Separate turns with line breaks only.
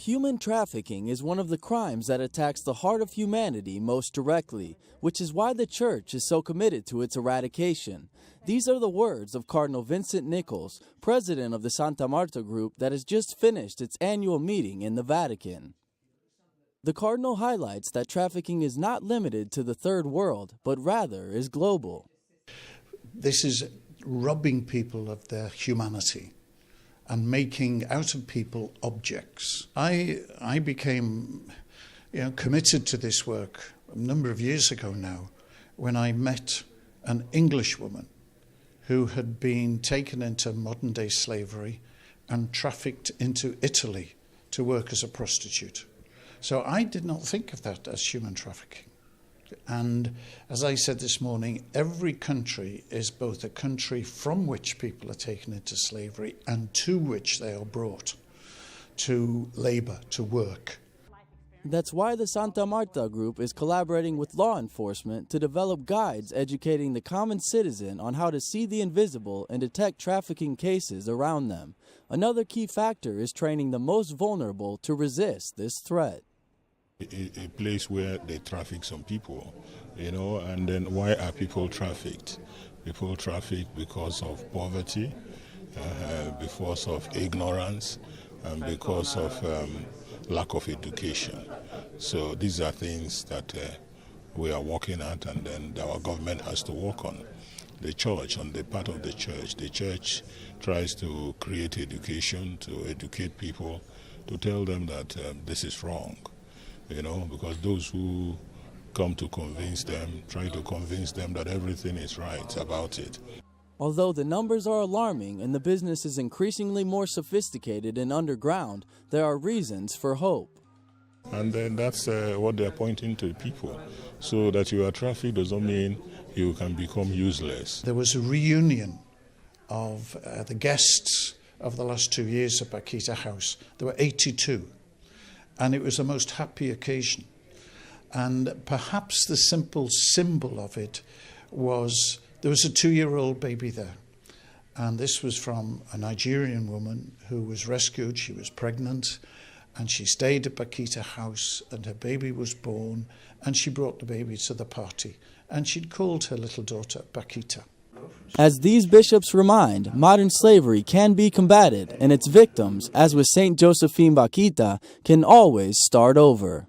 Human trafficking is one of the crimes that attacks the heart of humanity most directly, which is why the Church is so committed to its eradication. These are the words of Cardinal Vincent Nichols, president of the Santa Marta Group that has just finished its annual meeting in the Vatican. The Cardinal highlights that trafficking is not limited to the Third World, but rather is global.
This is robbing people of their humanity and making out of people objects. I became committed to this work a number of years ago now when I met an English woman who had been taken into modern-day slavery and trafficked into Italy to work as a prostitute. So I did not think of that as human trafficking. And as I said this morning, every country is both a country from which people are taken into slavery and to which they are brought to labor, to work.
That's why the Santa Marta Group is collaborating with law enforcement to develop guides educating the common citizen on how to see the invisible and detect trafficking cases around them. Another key factor is training the most vulnerable to resist this threat.
A place where they traffic some people, and then why are people trafficked? People trafficked because of poverty, because of ignorance, and because of lack of education. So these are things that we are working at, and then our government has to work on. The church, on the part of the church tries to create education, to educate people, to tell them that this is wrong. Because those who come to convince them, try to convince them that everything is right about it.
Although the numbers are alarming and the business is increasingly more sophisticated and underground, there are reasons for hope.
And then that's what they're pointing to people. So that you are trafficked doesn't mean you can become useless.
There was a reunion of the guests of the last 2 years at Paquita House. There were 82. And it was a most happy occasion. And perhaps the simple symbol of it was there was a 2-year-old baby there. And this was from a Nigerian woman who was rescued. She was pregnant and she stayed at Paquita House and her baby was born and she brought the baby to the party. And she'd called her little daughter Paquita.
As these bishops remind, modern slavery can be combated, and its victims, as with St. Josephine Baquita, can always start over.